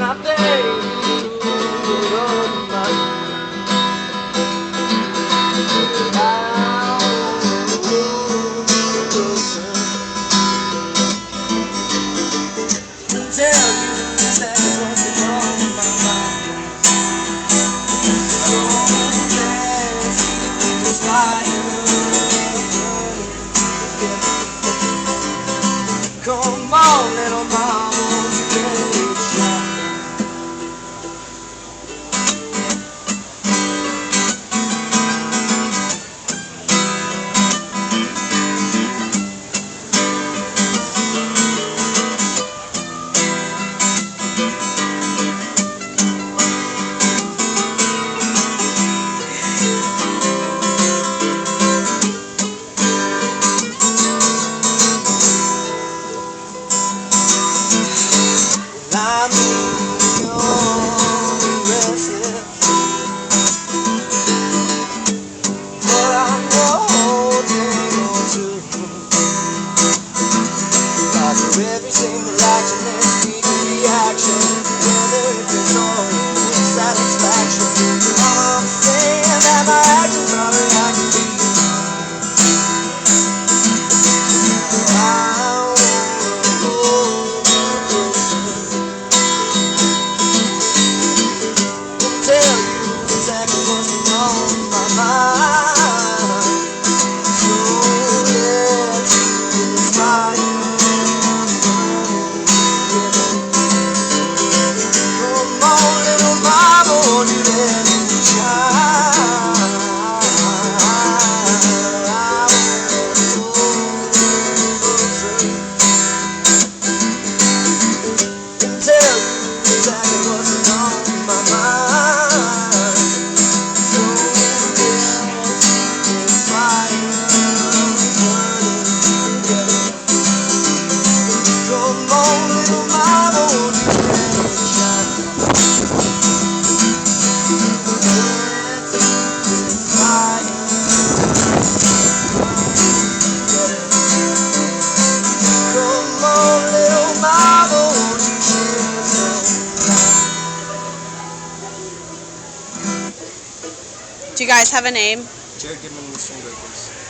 and I think tell you exactly what's on my mind. Just fire. Come on, little mama, won't you give it a shot? I'm restless, but I'm holding on to like every single action and speak reaction, whether it is all satisfaction. I'm saying that my actions are reacting. Exactly what's on my mind. So let's get this fire. Come on, little mama, won't you let me shine? And tell you exactly what's on my mind. Do you guys have a name? Jared Goodman and the Stringbreakers.